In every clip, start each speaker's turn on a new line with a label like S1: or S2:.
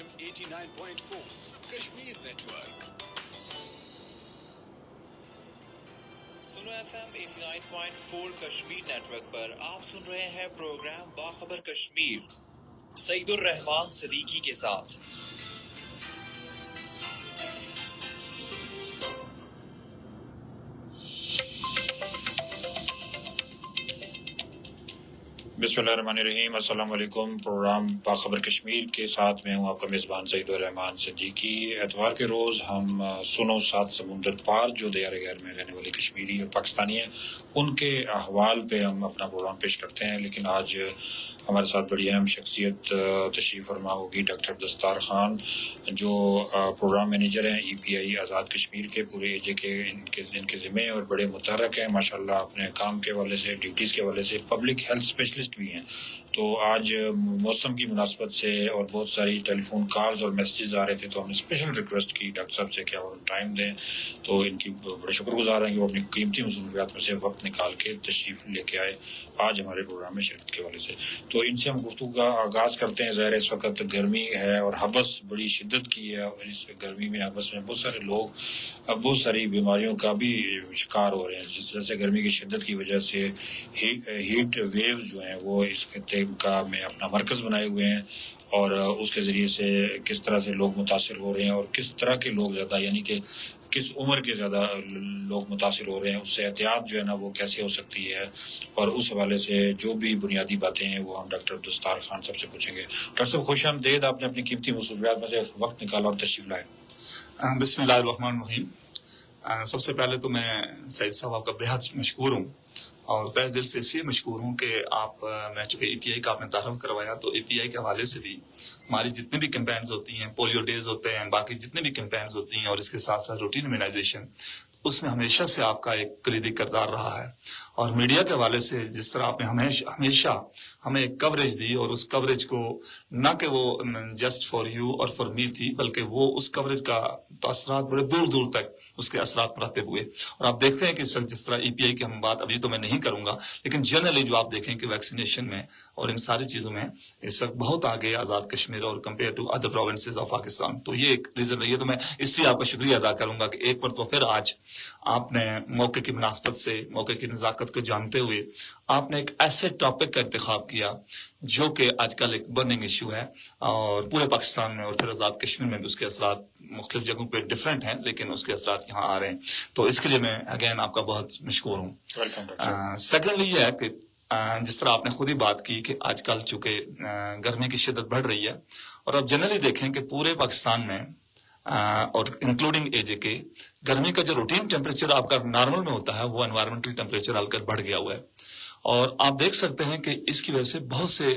S1: FM 89.4 Kashmir network.
S2: सुनो FM 89.4 Kashmir network पर आप सुन रहे हैं प्रोग्राम बाखबर कश्मीर सईदुर रहमान सदीकी के साथ।
S3: बिस्मिल्लाहिर्रहमानिर्रहीम, अस्सलाम वालेकुम। प्रोग्राम बाखबर कश्मीर के साथ मैं हूं आपका मेज़बान सईदुर रहमान सदीकी। एतवार के रोज़ हम सुनो सात समुंदर पार जो दरिया गैर में रहने वाले कश्मीरी और पाकिस्तानी हैं उनके अहवाल पे हम अपना प्रोग्राम पेश करते हैं। लेकिन आज हमारे साथ बड़ी अहम शख्सियत तशरीफ़ फरमा होगी, डॉक्टर दस्तार खान, जो प्रोग्राम मैनेजर हैं EPI आज़ाद कश्मीर के पूरे एजे के इनके ज़िम्मे और बड़े मुतहर्रिक हैं माशाल्लाह अपने काम के हवाले से, ड्यूटीज़ के हवाले से। पब्लिक हेल्थ स्पेशलिस्ट भी हैं। तो आज मौसम की मुनासबत से और बहुत सारी टेलीफोन कॉल्स और मैसेजेस आ रहे थे, तो हमने स्पेशल रिक्वेस्ट की डॉक्टर साहब से कि आप टाइम दें। तो इनकी बड़े शुक्रगुजार हैं कि वो अपनी कीमती मसरूफियात में से वक्त निकाल के तशरीफ़ लेके आए आज हमारे प्रोग्राम में शिरकत के हवाले से। तो इनसे हम गुफ्तगू का आगाज़ करते हैं। ज़ाहिर इस वक्त गर्मी है और हबस बड़ी शिद्दत की है और इस गर्मी में हबस में बहुत सारे लोग बहुत सारी बीमारियों का भी शिकार हो रहे हैं। जिस तरह से गर्मी की शिद्दत की वजह से हीट वेव्स जो हैं वो इस खत्ते का में अपना मरकज़ बनाए हुए हैं और उसके ज़रिए से किस तरह से लोग मुतासिर हो रहे हैं और किस तरह के लोग ज़्यादा यानी कि किस उम्र के ज़्यादा लोग मुतासिर हो रहे हैं, उससे एहतियात जो है ना वो कैसे हो सकती है। और उस हवाले से जो भी बुनियादी बातें हैं वो हम डॉक्टर दस्तार खान साहब से पूछेंगे। डॉक्टर साहब खुश आमदीद, आपने अपनी कीमती मसरूफियात में से वक्त निकाला और तशरीफ लाए।
S4: बिस्मिल्लाहिर्रहमानिर्रहीम। सबसे पहले तो मैं सईद साहब आपका बेहद मशकूर हूँ और तहे दिल से इसलिए मशकूर हूँ कि आप मैं चूँकि EPI का आपने तारफ़ करवाया, तो EPI के हवाले से भी हमारी जितने भी कैंपेन्स होती हैं, पोलियो डेज होते हैं, बाकी जितने भी कैंपेन्स होती हैं और इसके साथ साथ रूटीन इम्यूनाइजेशन, उसमें हमेशा से आपका एक कलीदी किरदार रहा है। और मीडिया के हवाले से जिस तरह आपने हमेशा हमें एक कवरेज दी और उस कवरेज को न कि वो जस्ट फॉर यू और फॉर मी थी, बल्कि वो उस कवरेज का असरात बड़े दूर दूर तक उसके असरात मरतब हुए। और आप देखते हैं कि इस वक्त जिस तरह EPI की हम बात अभी तो मैं नहीं करूंगा, लेकिन जनरली जो आप देखें कि वैक्सीनेशन में और इन सारी चीजों में इस वक्त बहुत आगे आज़ाद कश्मीर और compare to other provinces of Pakistan. तो ये एक रीजन रही है। तो मैं इसलिए आपका शुक्रिया अदा करूंगा कि एक बार तो फिर आज आपने मौके की मुनासबत से, मौके की नज़ाकत को जानते हुए आपने एक ऐसे टॉपिक का इंतखाब किया जो कि आजकल एक बर्निंग इशू है और पूरे पाकिस्तान में और फिर आज़ाद कश्मीर में भी उसके असरात मुख्तलिफ जगहों पे डिफरेंट हैं, लेकिन उसके असरात यहाँ आ रहे हैं। तो इसके लिए मैं अगेन आपका बहुत मशकूर हूँ। सेकेंडली ये है कि जिस तरह आपने खुद ही बात की कि आजकल चूंकि गर्मी की शिद्दत बढ़ रही है और अब जनरली देखें कि पूरे पाकिस्तान में और इंक्लूडिंग एजे के गर्मी का जो रूटीन टेम्परेचर आपका नॉर्मल में होता है वो एनवायरमेंटल टेम्परेचर आकर बढ़ गया हुआ है। और आप देख सकते हैं कि इसकी वजह से बहुत से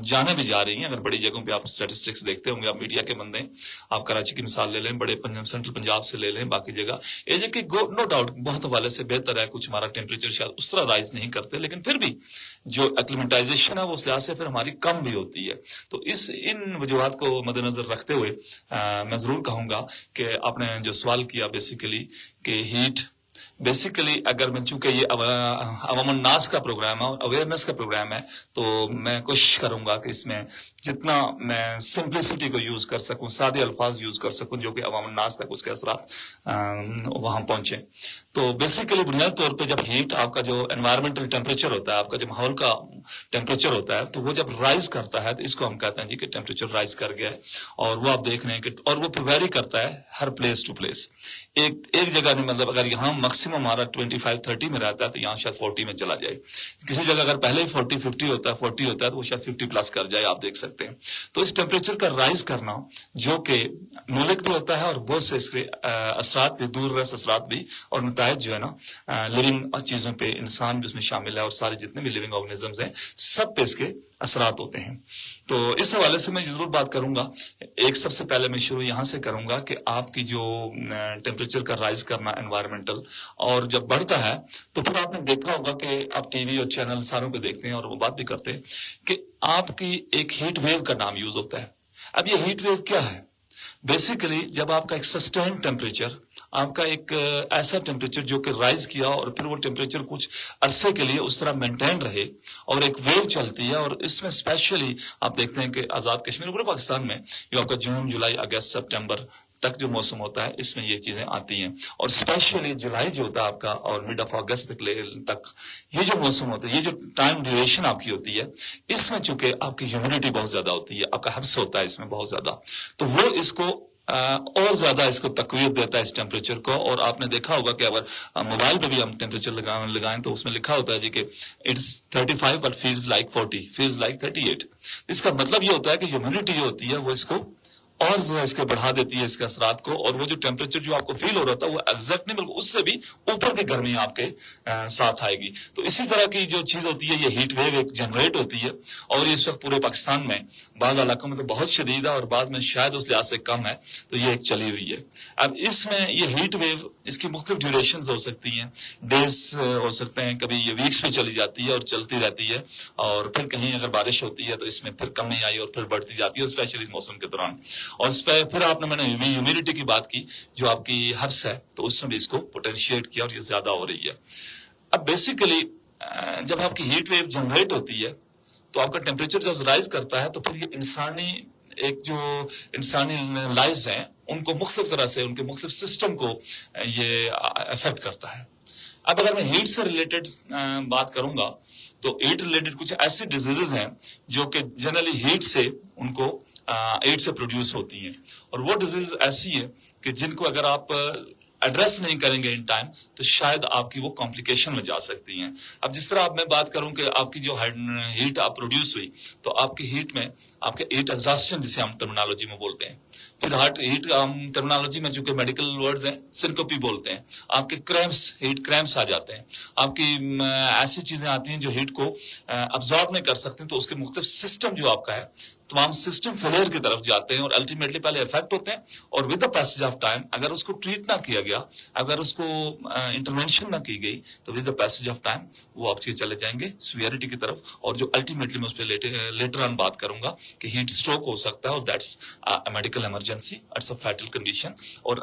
S4: जाने भी जा रही हैं। अगर बड़ी जगहों पे आप स्टैटिस्टिक्स देखते होंगे, आप मीडिया के बंदे, आप कराची की मिसाल ले लें, बड़े सेंट्रल पंजाब से ले लें, बाकी जगह एजे के नो डाउट बहुत हवाले से बेहतर है। कुछ हमारा टेम्परेचर शायद उस तरह राइज नहीं करते, लेकिन फिर भी जो एक्लिमेटाइजेशन है वो उस लिहाज से फिर हमारी कम भी होती है। तो इन वजूहात को मद्देनजर रखते हुए मैं जरूर कहूंगा कि आपने जो सवाल किया बेसिकली कि हीट बेसिकली अगर मैं चूंकि ये अवामुन नास का प्रोग्राम है और अवेयरनेस का प्रोग्राम है, तो मैं कोशिश करूंगा कि इसमें जितना मैं सिंप्लिसिटी को यूज कर सकूं, सादे अल्फाज यूज कर सकूं जो कि अवामुन नास तक उसके असरात वहां पहुंचे। तो बेसिकली बुनियादी तौर पे जब हीट आपका जो एनवायरमेंटल टेम्परेचर होता है, आपका जो माहौल का टेम्परेचर होता है, तो वो जब राइज करता है तो इसको हम कहते हैं जी कि टेम्परेचर राइज कर गया है। और वो आप देख रहे हैं कि और वो वेरी करता है हर प्लेस टू प्लेस। एक जगह नहीं, मतलब अगर यहाँ मैक्सिमम हमारा 25-30 में रहता है तो यहाँ शायद 40 में चला जाए। किसी जगह अगर पहले ही 40-50 होता है, 40 होता है, तो वो शायद 50 प्लस कर जाए, आप देख सकते हैं। तो इस टेम्परेचर का राइज करना जो कि मुल्क भी होता है और बहुत से इसके असरात भी, दूर रस असरात भी और नतायज जो है ना लिविंग चीजों पे, इंसान भी उसमें शामिल है और सारे जितने भी लिविंग ऑर्गेनिजम्स हैं सब पे इसके असरात होते हैं। तो इस हवाले से मैं जरूर बात करूंगा। एक सबसे पहले मैं शुरू यहां से करूंगा कि आपकी जो टेम्परेचर का राइज करना एनवायरमेंटल और जब बढ़ता है तो फिर आपने देखा होगा कि आप टीवी और चैनल सारों पे देखते हैं और वो बात भी करते हैं कि आपकी एक हीट वेव का नाम यूज होता है। अब ये हीट वेव क्या है? बेसिकली जब आपका एक सस्टेन टेम्परेचर, आपका एक ऐसा टेम्परेचर जो कि राइज किया और फिर वो टेम्परेचर कुछ अरसे के लिए उस तरह मेंटेन रहे और एक वेव चलती है, और इसमें स्पेशली आप देखते हैं कि आजाद कश्मीर पूरे पाकिस्तान में जो आपका जून, जुलाई, अगस्त, सितंबर तक जो मौसम होता है इसमें ये चीजें आती हैं, और स्पेशली जुलाई जो होता है आपका और मिड ऑफ अगस्त तक ये जो मौसम होता है, ये जो टाइम ड्यूरेशन आपकी होती है, इसमें चूंकि आपकी ह्यूमिडिटी बहुत ज्यादा होती है, आपका हब्स होता है इसमें बहुत ज्यादा, तो वो इसको और ज्यादा इसको तकवीत देता है इस टेम्परेचर को। और आपने देखा होगा कि अगर मोबाइल पे भी हम टेम्परेचर लगाएं तो उसमें लिखा होता है जी कि it's 35 but feels like 40, feels like 38। इसका मतलब ये होता है कि ह्यूमिडिटी जो होती है वो इसको और ज्यादा इसको बढ़ा देती है, इसके असरात को, और वो जो टेम्परेचर जो आपको फील हो रहा था वो एग्जैक्ट नहीं बल्कि उससे भी ऊपर की गर्मी आपके साथ आएगी। तो इसी तरह की जो चीज होती है, ये हीट वेव एक जनरेट होती है, और इस वक्त पूरे पाकिस्तान में बाज इलाकों में तो बहुत शदीद है और बाद में शायद उस लिहाज से कम है, तो ये एक चली हुई है। अब इसमें ये हीट वेव इसकी मुख्तलिफ ड्यूरेशन हो सकती हैं, डेज हो सकते हैं, कभी ये वीक्स में चली जाती है और चलती रहती है, और फिर कहीं अगर बारिश होती है तो इसमें फिर कमी आई और फिर बढ़ती जाती है, स्पेशली इस मौसम के दौरान। और इस पर फिर मैंने ह्यूमिडिटी की बात की जो आपकी हब्स है, तो उसमें भी इसको पोटेंशिएट किया और ये ज्यादा हो रही है। अब बेसिकली जब आपकी हीट वेव जनरेट होती है तो आपका टेम्परेचर जब राइज करता है तो फिर ये इंसानी लाइव्स हैं उनको मुख्तलिफ तरह से उनके मुख्तलिफ सिस्टम को ये अफेक्ट करता है। अब अगर मैं हीट से रिलेटेड बात करूंगा तो हीट रिलेटेड कुछ ऐसी डिजीजेज हैं जो कि जनरली हीट से उनको हीट से प्रोड्यूस होती हैं, और वो डिजीज ऐसी है कि जिनको अगर आप एड्रेस नहीं करेंगे इन टाइम तो शायद आपकी वो कॉम्प्लिकेशन में जा सकती हैं। अब जिस तरह मैं बात करूं कि आपकी जो हीट आप प्रोड्यूस हुई तो आपकी हीट में आपके हीट एग्जॉस्शन जिसे हम टर्मिनोलॉजी में बोलते हैं, फिर हीट टर्मिनोलॉजी में चूंकि मेडिकल वर्ड्स हैं सिनकोपी बोलते हैं, आपके क्रैम्प्स, हीट क्रैम्प्स आ जाते हैं, आपकी ऐसी चीजें आती हैं जो हीट को अब्सॉर्ब नहीं कर सकते, तो उसके मुख्तलिफ सिस्टम जो आपका है तमाम सिस्टम फेलियर की तरफ जाते हैं और अल्टीमेटली पहले इफेक्ट होते हैं, और with the passage of time अगर उसको ट्रीट ना किया गया, अगर उसको इंटरवेंशन ना की गई तो with the passage of time वो आपके चले जाएंगे सीवियरिटी की तरफ, और जो अल्टीमेटली मैं उस पर लेटर ऑन बात करूंगा कि हीट स्ट्रोक हो सकता है, और that's a medical emergency, it's a fatal condition, और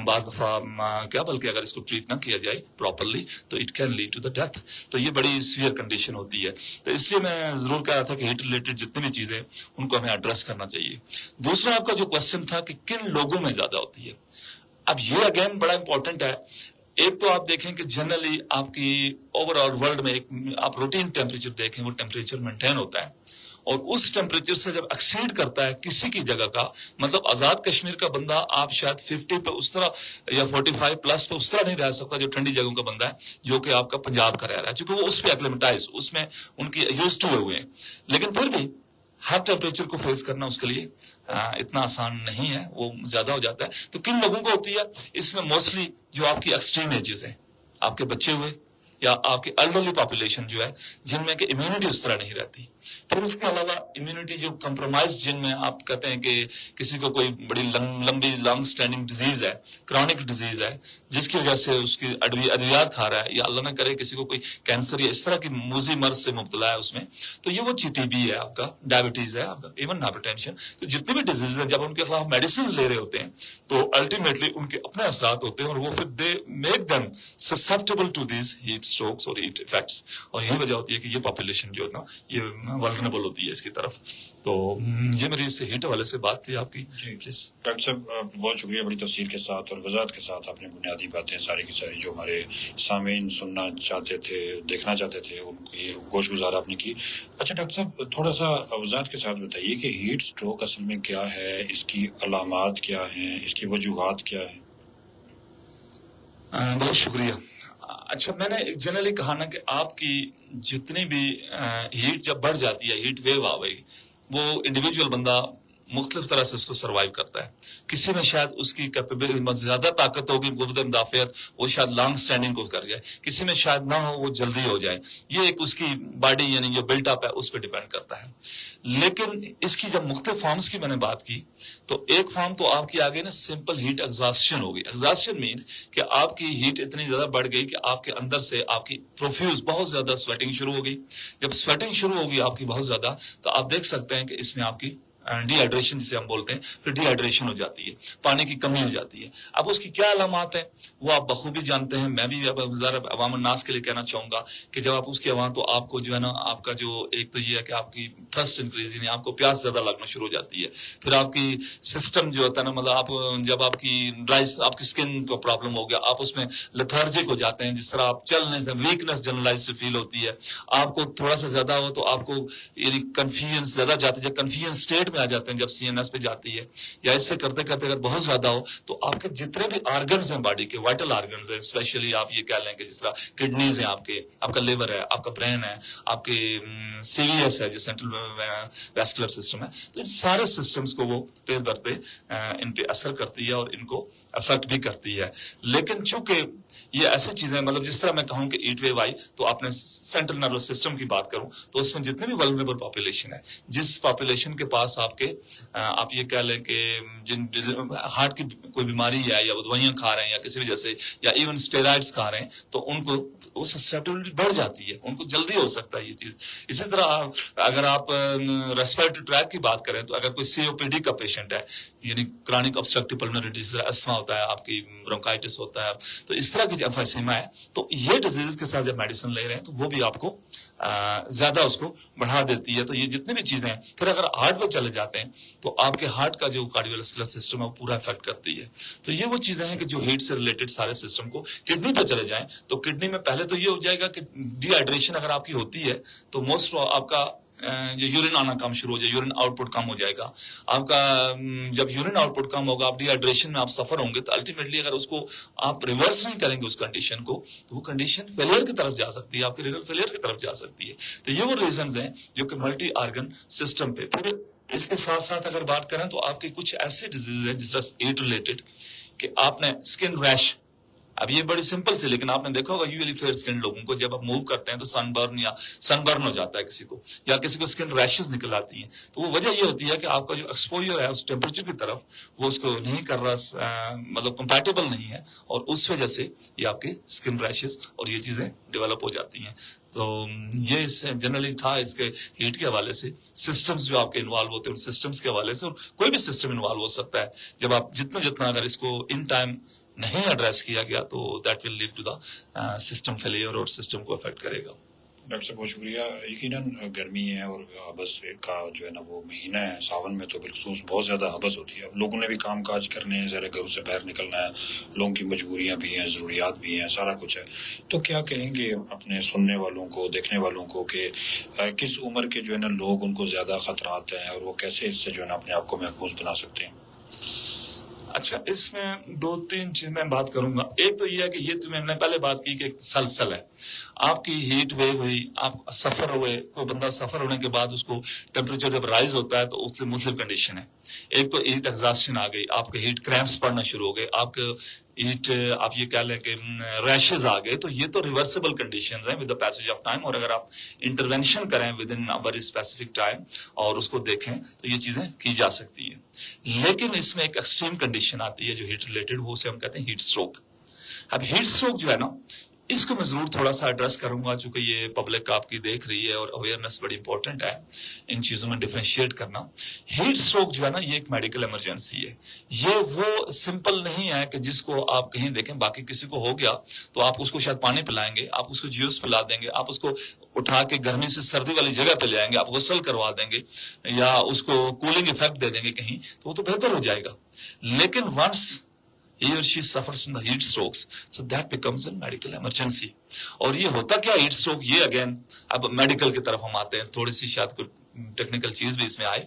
S4: बाज़ दफा क्या बल्कि अगर इसको ट्रीट ना किया जाए प्रॉपरली तो it can lead to the death, तो ये बड़ी सीवियर कंडीशन होती है। तो इसलिए मैं जरूर कह रहा था कि हीट रिलेटेड जितनी भी चीजें उनको हमें एड्रेस करना चाहिए। दूसरा आपका जो क्वेश्चन था कि किन लोगों में ज्यादा होती है, अब ये अगेन बड़ा इंपॉर्टेंट है। एक तो आप देखें कि जनरली आपकी ओवरऑल वर्ल्ड में एक आप रूटीन टेम्परेचर देखें, वो टेम्परेचर मेंटेन होता है, और उस टेम्परेचर से जब एक्सीड करता है किसी की जगह का, मतलब आजाद कश्मीर का बंदा आप शायद 50 पे उस तरह या 45 प्लस पे उस तरह नहीं रह सकता जो ठंडी जगहों का बंदा है, जो कि आपका पंजाब का रह रहा है, क्योंकि वो उस पर एक्लेमेटाइज, उसमें उनकी यूज टू हुए हैं। लेकिन फिर भी हर टेम्परेचर को फेस करना उसके लिए इतना आसान नहीं है, वो ज्यादा हो जाता है। तो किन लोगों को होती है, इसमें मोस्टली जो आपकी एक्सट्रीम एजेस हैं, आपके बच्चे हुए या आपकी एल्डरली पॉपुलेशन जो है जिनमें कि इम्यूनिटी उस तरह नहीं रहती, फिर उसके अलावा इम्यूनिटी जो कंप्रोमाइज जिनमें आप कहते हैं कि किसी को कोई बड़ी लंबी लॉन्ग स्टैंडिंग डिजीज है, क्रॉनिक डिजीज है, जिसकी वजह से उसकी अद्वियात खा रहा है, या अल्लाह न करे किसी को कोई कैंसर या इस तरह की मूजी मर्ज से मुब्तला है उसमें, तो ये वो टीबी है आपका, डायबिटीज है आपका, इवन हाइपरटेंशन, तो जितनी भी डिजीज है जब उनके खिलाफ मेडिसिन ले रहे होते हैं तो अल्टीमेटली उनके अपने असरात होते हैं, और वो फिर they make them susceptible to this heat strokes और हीट इफेक्ट्स, और यही वजह होती है कि ये पॉपुलेशन जो है ना ये वल्नरेबल होती है इसकी तरफ। तो ये मेरी इससे हीट वाले से बात थी आपकी। प्लीज
S3: डॉक्टर साहब बहुत शुक्रिया, बड़ी तफसील के साथ और वजाहत के साथ आपने बुनियादी बातें सारी की सारी जो हमारे सामीन सुनना चाहते थे, देखना चाहते थे, उनको ये गोश गुजार आपने की। अच्छा डॉक्टर साहब थोड़ा सा वजाहत के साथ बताइए कि हीट स्ट्रोक असल में क्या है, इसकी अलामात क्या हैं, इसकी वजूहात क्या है?
S4: बहुत शुक्रिया। अच्छा, मैंने जनरली कहा ना कि आपकी जितनी भी हीट जब बढ़ जाती है, हीट वेव आ गई, वो इंडिविजुअल बंदा मुख्तलिफ तरह से उसको सर्वाइव करता है। किसी में शायद उसकी कैपेबिलिटी ज्यादा ताकत होगी, गुर्दे मुदाफियत, वो शायद लॉन्ग स्टैंडिंग को कर जाए, किसी में शायद ना हो, वो जल्दी हो जाए। ये एक उसकी बॉडी यानी जो बिल्टअप है उस पर डिपेंड करता है। लेकिन इसकी जब मुख्तलिफ फॉर्म्स की मैंने बात की तो एक फॉर्म तो आपकी आ गई ना सिंपल हीट एग्जॉस्शन होगी। एग्जॉस्शन मीन कि आपकी हीट इतनी ज्यादा बढ़ गई कि आपके अंदर से आपकी प्रोफ्यूज बहुत ज्यादा स्वेटिंग शुरू हो गई। जब स्वेटिंग शुरू होगी आपकी बहुत ज्यादा, तो आप देख सकते हैं कि इसमें आपकी डी हाइड्रेशन जिसे हम बोलते हैं, फिर डी हाइड्रेशन हो जाती है, पानी की कमी हो जाती है। अब उसकी क्या अलामात हैं वो आप बखूबी जानते हैं। मैं भी अब ज़रा अवाम नास के लिए कहना चाहूंगा कि जब आप उसके अवाम, तो आपको जो है ना, आपका जो एक तो ये है कि आपकी थर्स्ट इंक्रीज, यानी आपको प्यास ज्यादा लगना शुरू हो जाती है। फिर आपकी सिस्टम जो होता है ना, मतलब आप जब आपकी ड्राइस, आपकी स्किन को प्रॉब्लम हो गया, आप उसमें लेथार्जिक हो जाते हैं, जिस तरह आप चलने से वीकनेस जनरलाइज से फील होती है। आपको थोड़ा सा ज्यादा हो तो आपको कंफ्यूजन ज्यादा जाती है, जब कंफ्यूजन स्टेट में आ जाते हैं, जब सीएनएस पे जाती है, या इससे करते करते अगर बहुत ज्यादा हो तो आपके जितने भी ऑर्गन्स हैं बॉडी के, वाइटल ऑर्गन्स हैं, स्पेशली आप ये कह लें कि जिस तरह किडनीज हैं आपके, आपका लिवर है, आपका ब्रेन है, आपके सीवीएस है जो सेंट्रल वैस्कुलर सिस्टम है, तो इन सारे सिस्टम्स को वो पेश बरते इन पे असर करती है और इनको अफेक्ट भी करती है। लेकिन चूंकि ये ऐसी चीजें, मतलब जिस तरह मैं कहूं कि हीट वेव आई, तो आपने सेंट्रल नर्वस सिस्टम की बात करूं तो उसमें जितने भी वल्नरेबल पॉपुलेशन है, जिस पॉपुलेशन के पास आपके आप ये कह लें कि जिन हार्ट की कोई बीमारी है, या वो दवाइयां खा रहे हैं, या किसी वजह से, या इवन स्टेरॉइड्स खा रहे हैं, तो उनको वो ससेप्टिबिलिटी बढ़ जाती है, उनको जल्दी हो सकता है ये चीज। इसी तरह अगर आप रेस्पिरेटरी ट्रैक की बात करें, तो अगर कोई सीओपीडी का पेशेंट है, यानी chronic obstructive pulmonary disease, asthma होता है, आपकी ब्रोंकाइटिस होता है, तो इस तरह की एम्फीसेमा है, तो ये डिजीज के साथ जब मेडिसिन ले रहे हैं तो वो भी आपको ज्यादा उसको बढ़ा देती है। तो ये जितनी भी चीजें हैं, फिर अगर हार्ट पे चले जाते हैं तो आपके हार्ट का जो कार्डियोवास्कुलर सिस्टम है वो पूरा इफेक्ट करती है। तो ये वो चीजें हैं कि जो हीट से रिलेटेड सारे सिस्टम को, किडनी पे चले जाएं तो किडनी में पहले तो ये हो जाएगा कि डिहाइड्रेशन अगर आपकी होती है तो मोस्ट आपका जो यूरिन आना कम शुरू हो जाए, यूरिन आउटपुट कम हो जाएगा आपका। जब यूरिन आउटपुट कम होगा, आप डिहाइड्रेशन में आप सफर होंगे, तो अल्टीमेटली अगर उसको आप रिवर्स नहीं करेंगे उस कंडीशन को, तो वो कंडीशन फेलियर की तरफ जा सकती है, आपके रिनल फेलियर की तरफ जा सकती है। तो ये वो रीजंस हैं जो कि मल्टी ऑर्गन सिस्टम पे। फिर इसके साथ साथ अगर बात करें तो आपके कुछ ऐसे डिजीज हैं जिस तरह हीट रिलेटेड कि आपने स्किन रैश, अब ये बड़ी सिंपल सी, लेकिन आपने देखा होगा यूजुअली फेयर स्किन लोगों को जब आप मूव करते हैं तो सनबर्न हो जाता है किसी को, या किसी को स्किन रैशेस निकल आती हैं। तो वो वजह ये होती है कि आपका जो एक्सपोजर है उस टेम्परेचर की तरफ वो उसको नहीं कर रहा, मतलब कंपैटिबल नहीं है, और उस वजह से ये आपके स्किन रैशेस और ये चीजें डेवलप हो जाती हैं। तो ये जनरली था इसके हीट के हवाले से। सिस्टम्स जो आपके इन्वॉल्व होते हैं उन सिस्टम्स के हवाले से, और कोई भी सिस्टम इन्वॉल्व हो सकता है, जब आप जितना अगर इसको इन टाइम नहीं एड्रेस किया गया तो that will lead to the system failure और सिस्टम को अफेक्ट करेगा।
S3: डॉक्टर साहब बहुत शुक्रिया। यकीनन गर्मी है और हबस का जो है ना वो महीना है, सावन में तो बिलखसूस बहुत ज़्यादा हबस होती है। अब लोगों ने भी काम काज करने हैं, ज़रा घरों से बाहर निकलना है, लोगों की मजबूरियाँ भी हैं, ज़रूरियात भी हैं, सारा कुछ है। तो क्या कहेंगे अपने सुनने वालों को, देखने वालों को कि किस उम्र के जो है ना लोग, उनको ज़्यादा ख़तरात हैं और वो कैसे इससे जो है ना अपने आप को महफूज बना सकते हैं?
S4: अच्छा, इसमें दो तीन चीज मैं बात करूंगा। एक तो ये है कि ये तो मैंने पहले बात की कि सलसल है, आपकी हीट वेव हुई, आप सफर हुए, कोई बंदा सफर होने के बाद उसको टेम्परेचर जब राइज होता है तो उससे मुख्तलिफ कंडीशन है। एक तो हीट एग्जॉस्शन आ गई, आपके हीट क्रैम्प्स पड़ना शुरू हो गए, आपके हीट आप ये कह लें कि रैशेज आ गए। तो ये तो रिवर्सिबल कंडीशंस हैं with the passage of time, और अगर आप इंटरवेंशन करें with in very specific time और उसको देखें तो ये चीजें की जा सकती है। लेकिन इसमें एक एक्सट्रीम कंडीशन आती है जो हीट रिलेटेड, वो उसे हम कहते हैं हीट स्ट्रोक। अब हीट स्ट्रोक जो है ना, इसको मैं जरूर थोड़ा सा एड्रेस करूंगा, चूंकि ये पब्लिक आपकी देख रही है और अवेयरनेस बड़ी इंपॉर्टेंट है इन चीजों में डिफरेंशिएट करना। हीट स्ट्रोक जो है ना, ये एक मेडिकल इमरजेंसी है। ये वो सिंपल नहीं है कि जिसको आप कहीं देखें, बाकी किसी को हो गया तो आप उसको शायद पानी पिलाएंगे, आप उसको जूस पिला देंगे, आप उसको उठा के गर्मी से सर्दी वाली जगह पे ले आएंगे, आप गुस्ल करवा देंगे या उसको कूलिंग इफेक्ट दे देंगे कहीं, तो वो तो बेहतर हो जाएगा। लेकिन once he or she suffers from the heat strokes, so that becomes a medical emergency। और ये होता क्या हीट स्ट्रोक, ये अगेन अब मेडिकल की तरफ हम आते हैं, थोड़ी सी शायद कोई टेक्निकल चीज भी इसमें आए।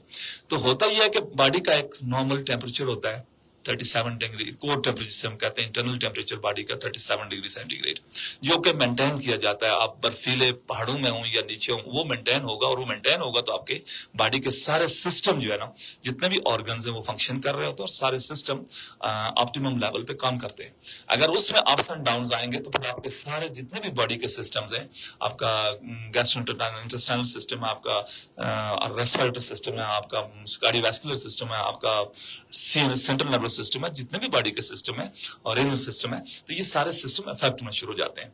S4: तो होता यह है कि बॉडी का एक नॉर्मल टेम्परेचर होता है 37 डिग्री, कोर टेम्परेचर से हम कहते हैं, इंटरनल टेम्परेचर बॉडी का 37 डिग्री सेंटीग्रेड, जो कि मेंटेन किया जाता है। आप बर्फीले पहाड़ों में हो या नीचे हो, वो मेंटेन होगा, और वो मेंटेन होगा तो आपके बॉडी के सारे सिस्टम जो है ना, जितने भी ऑर्गन्स हैं वो फंक्शन कर रहे होते हैं और सारे सिस्टम ऑप्टिमम लेवल पे काम करते हैं। अगर उसमें अप्स एंड डाउन आएंगे तो फिर आपके सारे जितने भी बॉडी के सिस्टम्स हैं, आपका गैस्ट्रोइंटेस्टाइनल सिस्टम है, आपका रेस्पिरेटरी सिस्टम है, आपका कार्डियोवैस्कुलर सिस्टम है, आपका सेंट्रल नर्वस सिस्टम है, जितने भी बॉडी के सिस्टम है और रेनल सिस्टम है, तो ये सारे सिस्टम इफेक्ट होना शुरू हो जाते हैं।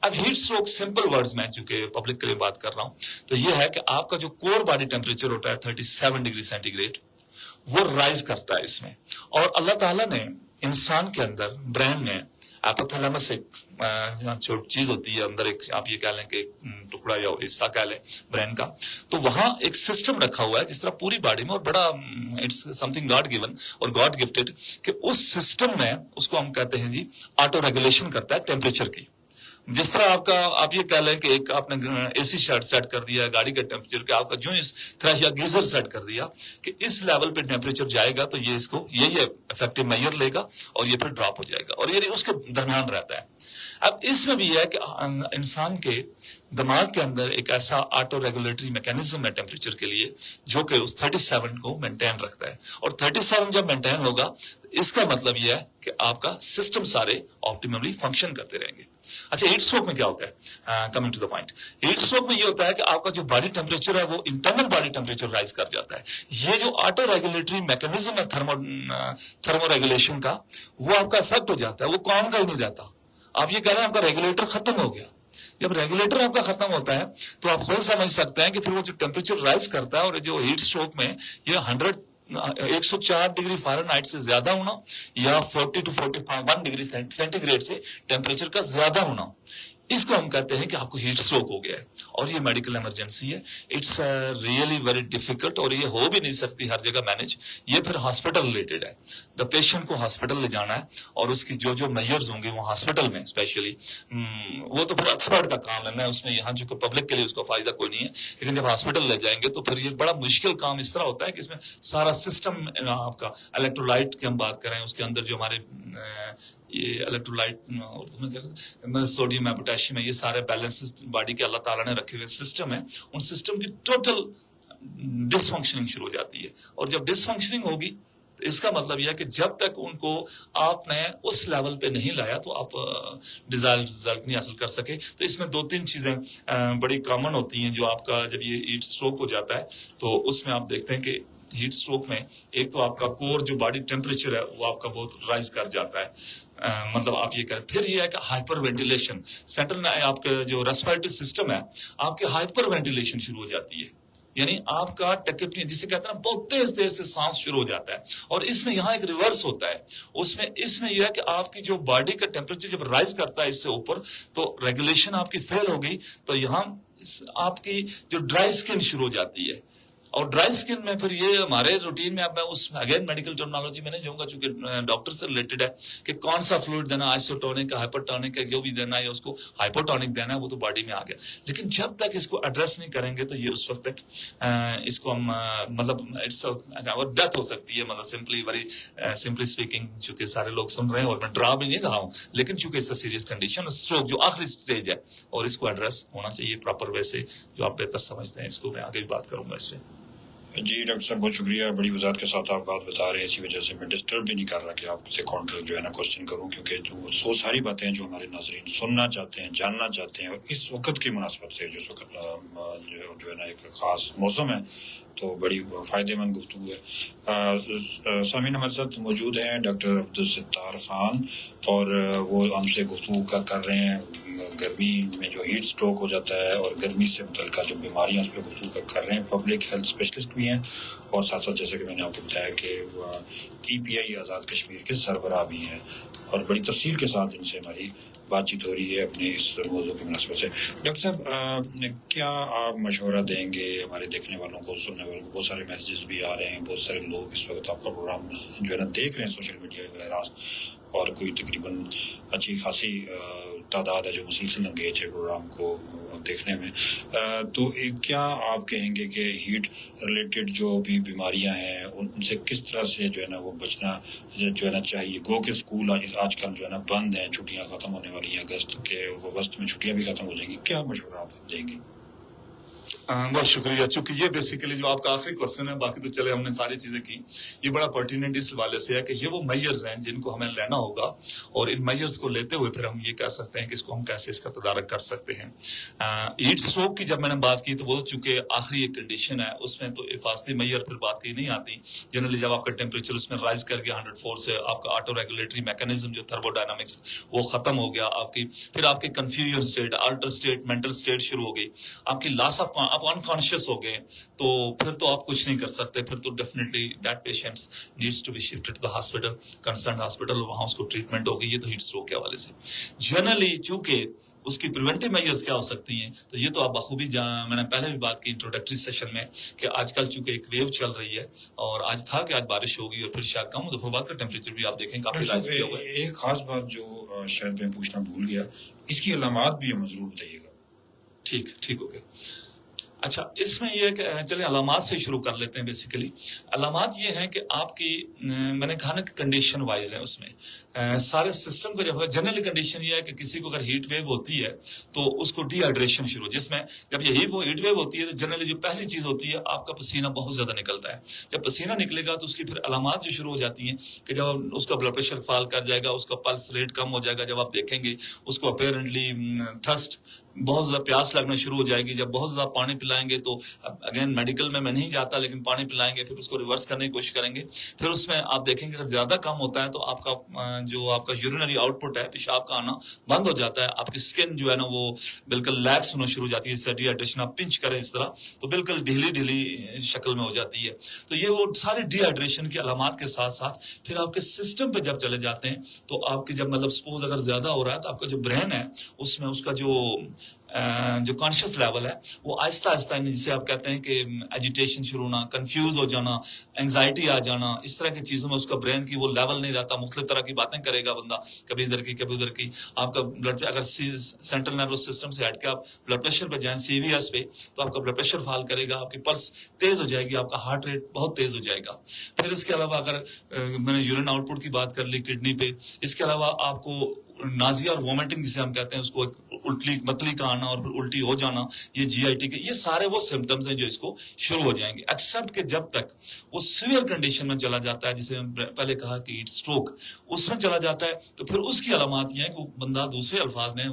S4: अब हीट स्ट्रोक सिंपल वर्ड्स में, चूंकि पब्लिक के लिए बात कर रहा हूं, तो ये है कि आपका जो कोर बॉडी टेम्परेचर होता है 37 डिग्री सेंटीग्रेड, وہ رائز کرتا ہے اس میں. اور اللہ تعالیٰ نے انسان کے اندر برین میں ایپوتھیلمس ایک چیز ہوتی ہے اندر، ایک آپ یہ کہہ لیں کہ ایک ٹکڑا یا حصہ کہہ لیں برین کا، تو وہاں ایک سسٹم رکھا ہوا ہے جس طرح پوری باڈی میں، اور بڑا it's something God given اور گاڈ گفٹیڈ، کہ اس سسٹم میں اس کو ہم کہتے ہیں جی آٹو ریگولیشن کرتا ہے ٹیمپریچر کی. جس طرح آپ یہ کہہ لیں کہ ایک آپ نے اے سی سیٹ کر دیا گاڑی کا ٹیمپریچر، کہ آپ کا جو تھریش یا گیزر سیٹ کر دیا کہ اس لیول پہ ٹیمپریچر جائے گا تو یہ اس کو یہی افیکٹو میئر لے گا اور یہ پھر ڈراپ ہو جائے گا، اور یہ اس کے درمیان رہتا ہے. اب اس میں بھی ہے کہ انسان کے دماغ کے اندر ایک ایسا آٹو ریگولیٹری میکینزم ہے ٹیمپریچر کے لیے جو کہ اس 37 کو مینٹین رکھتا ہے، اور 37 جب مینٹین ہوگا اس کا مطلب یہ ہے کہ آپ کا سسٹم سارے آپٹیملی فنکشن کرتے رہیں گے. اچھا ہیٹ اسٹروک میں کیا ہوتا ہے؟ Coming to the point, heat stroke میں یہ ہوتا ہے کہ آپ کا جو باڈی ٹیمپریچر ہے وہ انٹرنل باڈی ٹیمپریچر رائز کر جاتا ہے. یہ جو آٹو ریگولیٹری میکینزم ہے تھرمو ریگولیشن کا، وہ آپ کا افیکٹ ہو جاتا ہے، وہ کام کا ہی نہیں رہتا. آپ یہ کہہ رہے ہیں آپ کا ریگولیٹر ختم ہو گیا. جب ریگولیٹر آپ کا ختم ہوتا ہے تو آپ خود سمجھ سکتے ہیں کہ پھر وہ جو ٹیمپریچر رائز کرتا ہے، اور جو ہیٹ اسٹروک میں یہ 104 ڈگری فارنہائٹ سے زیادہ ہونا یا 40 to 41 ڈگری سینٹی گریڈ سے ٹیمپریچر کا زیادہ ہونا، اس کو ہم کہتے ہیں کہ آپ کو ہیٹ اسٹروک ہو گیا ہے، اور یہ میڈیکل ایمرجنسی ہے. اٹس ریئلی ویری ڈیفیکلٹ، اور یہ ہو بھی نہیں سکتی ہر جگہ مینج. یہ پھر ہاسپٹل ریلیٹڈ ہے. دا پیشنٹ کو ہاسپٹل لے جانا ہے، اور اس کی جو میئرز ہوں گے وہ ہاسپٹل میں اسپیشلی، وہ تو پھر ایکسپرٹ کا کام ہے. میں اس میں یہاں جو کہ پبلک کے لیے اس کو فائدہ کوئی نہیں ہے، لیکن جب ہاسپٹل لے جائیں گے تو پھر یہ بڑا مشکل کام اس طرح ہوتا ہے کہ اس میں سارا سسٹم آپ کا الیکٹرولائٹ کی ہم بات کریں، اس کے اندر جو ہمارے یہ الیکٹرولائٹ اردو میں کیا، سوڈیم ہے، پوٹاشیم ہے، یہ سارے بیلنس باڈی کے اللہ تعالیٰ نے رکھے ہوئے سسٹم ہے، ان سسٹم کی ٹوٹل ڈس فنکشننگ شروع ہو جاتی ہے. اور جب ڈس فنکشننگ ہوگی اس کا مطلب یہ ہے کہ جب تک ان کو آپ نے اس لیول پہ نہیں لایا تو آپ ڈیزائر رزلٹ نہیں حاصل کر سکے. تو اس میں 2-3 چیزیں بڑی کامن ہوتی ہیں جو آپ کا جب یہ ہیٹ اسٹروک ہو جاتا ہے تو اس میں آپ دیکھتے ہیں کہ ہیٹ اسٹروک میں ایک تو آپ کا کور جو باڈی ٹیمپریچر ہے وہ آپ کا بہت رائز کر جاتا ہے. مطلب آپ یہ کریں. پھر یہ ہے کہ ہائپر وینٹیلیشن، سینٹرل آپ کا جو ریسپیریٹری سسٹم ہے آپ کے ہائپر وینٹیلیشن شروع ہو جاتی ہے، یعنی آپ کا ٹیکپنی جسے کہتے ہیں نا بہت تیز سے سانس شروع ہو جاتا ہے. اور اس میں یہاں ایک ریورس ہوتا ہے، اس میں یہ ہے کہ آپ کی جو باڈی کا ٹیمپریچر جب رائز کرتا ہے اس سے اوپر تو ریگولیشن آپ کی فیل ہو گئی، تو یہاں آپ کی جو ڈرائی اسکن شروع ہو جاتی ہے. اور ڈرائی اسکن میں پھر یہ ہمارے روٹین میں اب میں اس اگین میڈیکل ٹرمنالوجی میں نہیں جاؤں گا چونکہ ڈاکٹر سے ریلیٹڈ ہے کہ کون سا فلوئڈ دینا، آئسوٹونک کا، ہائپرٹونک کا، جو بھی دینا ہے اس کو ہائپوٹونک دینا ہے، وہ تو باڈی میں آ گیا. لیکن جب تک اس کو ایڈریس نہیں کریں گے تو یہ اس وقت تک اس کو ہم مطلب ڈیتھ ہو سکتی ہے. مطلب سمپلی اسپیکنگ چونکہ سارے لوگ سن رہے ہیں اور میں ڈرا بھی نہیں رہا ہوں، لیکن چونکہ it's a serious condition, stroke جو آخری اسٹیج ہے اور اس کو ایڈریس ہونا چاہیے پراپر وے سے، جو آپ بہتر سمجھتے ہیں. اس کو میں آگے بھی بات کروں گا اس پہ.
S3: جی ڈاکٹر صاحب بہت شکریہ، بڑی وضاحت کے ساتھ آپ بات بتا رہے ہیں. اسی وجہ سے میں ڈسٹرب بھی نہیں کر رہا کہ آپ سے کاؤنٹر جو ہے نا کوشچن کروں، کیونکہ جو ساری باتیں جو ہمارے ناظرین سننا چاہتے ہیں، جاننا چاہتے ہیں، اور اس وقت کی مناسبت سے جس وقت جو ہے نا ایک خاص موسم ہے تو بڑی فائدے مند گفتگو ہے. سامعین ہمارے ساتھ موجود ہیں ڈاکٹر عبدالستار خان، اور وہ ہم سے گفتگو کر رہے ہیں گرمی میں جو ہیٹ اسٹروک ہو جاتا ہے اور گرمی سے متعلقہ جو بیماریاں اس پہ گفتگو کر رہے ہیں. پبلک ہیلتھ اسپیشلسٹ بھی ہیں، اور ساتھ ساتھ جیسے کہ میں نے آپ کو بتایا کہ ای پی آئی آزاد کشمیر کے سربراہ بھی ہیں، اور بڑی تفصیل کے ساتھ ان سے ہماری بات چیت ہو رہی ہے اپنے اس موضوع کی مناسبت سے. ڈاکٹر صاحب کیا آپ مشورہ دیں گے ہمارے دیکھنے والوں کو، سننے والوں کو؟ بہت سارے میسیجز بھی آ رہے ہیں، بہت سارے لوگ اس وقت آپ کا پروگرام جو ہے نا دیکھ رہے ہیں سوشل میڈیا وغیرہ، اور کوئی تقریباً اچھی خاصی تعداد ہے جو مسلسل انگیج ہے پروگرام کو دیکھنے میں. تو کیا آپ کہیں گے کہ ہیٹ ریلیٹڈ جو بھی بیماریاں ہیں ان سے کس طرح سے جو ہے نا وہ بچنا جو ہے نا چاہیے؟ گو کہ اسکول آج کل جو ہے نا بند ہیں، چھٹیاں ختم ہونے والی ہیں، اگست میں چھٹیاں بھی ختم ہو جائیں گی. کیا مشورہ آپ دیں گے؟
S4: بہت شکریہ. چونکہ یہ بیسیکلی جو آپ کا آخری کوشچن ہے، باقی تو چلے ہم نے ساری چیزیں کی، یہ بڑا پرٹیننٹ اس حوالے سے ہے کہ یہ وہ میئرز ہیں جن کو ہمیں لینا ہوگا، اور ان میئرز کو لیتے ہوئے پھر ہم یہ کہہ سکتے ہیں کہ اس کو ہم کیسے اس کا تدارک کر سکتے ہیں. ہیٹ اسٹروک کی جب میں نے بات کی تو وہ چونکہ آخری ایک کنڈیشن ہے، اس میں تو حفاظتی میئر پھر بات کی نہیں آتی. جنرلی جب آپ کا ٹیمپریچر اس میں رائز کر گیا 104 سے، آپ کا آٹو ریگولیٹری میکینزم جو تھرمو ڈائنامکس وہ ختم ہو گیا، پھر آپ کی confusion state, alter state, mental state شروع ہو گئی، آپ کی لاس آف آپ انکانشیس ہو گئے تو پھر تو آپ کچھ نہیں کر سکتے, پھر تو definitely that patient needs to be shifted to the hospital, concerned hospital, وہاں اس کو ٹریٹمنٹ ہوگی. یہ تو ہیٹ اسٹروک کے حوالے سے. جنرلی چونکہ اس کی پریونٹیو میجرز کیا ہو سکتی ہیں, تو یہ تو آپ بخوبی میں نے پہلے بھی بات کی انٹروڈکٹری سیشن میں کہ آج کل چونکہ ایک ویو چل رہی ہے, اور آج تھا کہ آج بارش ہوگی اور پھر شاید کم دفعہ بعد کا ٹیمپریچر بھی آپ دیکھیں کافی رائز کیا ہوا ہے.
S3: ایک خاص بات جو شاید میں پوچھنا بھول گیا, اس کی علامات بھی ہم ضرور بتائیے گا.
S4: ٹھیک ہو گیا. اچھا, اس میں یہ کہ چلیں علامات سے شروع کر لیتے ہیں. بیسیکلی علامات یہ ہیں کہ آپ کی, میں نے کہا نا کہ کنڈیشن وائز ہے, اس میں سارے سسٹم کو جب جنرلی کنڈیشن یہ ہے کہ کسی کو اگر ہیٹ ویو ہوتی ہے تو اس کو ڈی ہائیڈریشن شروع, جس میں جب یہ ہیٹ ویو ہوتی ہے تو جنرلی جو پہلی چیز ہوتی ہے آپ کا پسینہ بہت زیادہ نکلتا ہے. جب پسینہ نکلے گا تو اس کی پھر علامات جو شروع ہو جاتی ہیں کہ جب اس کا بلڈ پریشر فال کر جائے گا, اس کا پلس ریٹ کم ہو جائے گا, جب آپ دیکھیں گے اس کو اپیرنٹلی تھرسٹ, بہت زیادہ پیاس لگنا شروع ہو جائے گی. جب بہت زیادہ پانی پلائیں گے تو اگین میڈیکل میں نہیں جاتا, لیکن پانی پلائیں گے, پھر اس کو ریورس کرنے کی کوشش کریں گے. پھر اس میں آپ دیکھیں گے اگر زیادہ کم ہوتا ہے تو آپ کا جو آپ کا یورینری آؤٹ پٹ ہے, پیشاب کا آنا بند ہو جاتا ہے. آپ کی اسکن جو ہے نا وہ بالکل لیکس ہونا شروع ہو جاتی ہے. اس سے ڈی ہائیڈریشن آپ پنچ کریں اس طرح تو بالکل ڈھیلی شکل میں ہو جاتی ہے. تو یہ وہ سارے ڈی ہائیڈریشن کی علامات کے ساتھ ساتھ پھر آپ کے سسٹم پہ جب چلے جاتے ہیں تو آپ کی جب مطلب سپوز اگر زیادہ ہو رہا ہے تو آپ کا جو برین ہے اس میں اس کا جو کانشیس لیول ہے وہ آہستہ آہستہ, جسے آپ کہتے ہیں کہ ایجیٹیشن شروع ہونا, کنفیوز ہو جانا, انگزائٹی آ جانا, اس طرح کی چیزوں میں اس کا برین کی وہ لیول نہیں رہتا. مختلف طرح کی باتیں کرے گا بندہ, کبھی ادھر کی کبھی ادھر کی. آپ کا بلڈ اگر سینٹرل نروس سسٹم سے ہٹ کے آپ بلڈ پریشر پہ جائیں, سی وی ایس پہ, تو آپ کا بلڈ پریشر فال کرے گا, آپ کی پلس تیز ہو جائے گی, آپ کا ہارٹ ریٹ بہت تیز ہو جائے گا. پھر اس کے علاوہ اگر میں نے یورین آؤٹ پٹ کی بات کر لی کڈنی پہ, اس کے علاوہ آپ کو نازیا اور وومٹنگ جسے ہم کہتے ہیں, اس کو متلی کا آنا اور پھر الٹی ہو جانا, یہ جی آئی ٹی کے, یہ سارے وہ سمٹمز ہیں جو اس کو شروع ہو جائیں گے. ایکسپٹ کہ جب تک وہ سیویئر کنڈیشن میں چلا جاتا ہے, جسے ہم پہلے کہا کہ ہیٹ اسٹروک, اس میں چلا جاتا ہے تو پھر اس کی علامات یہ ہیں کہ وہ بندہ دوسرے الفاظ میں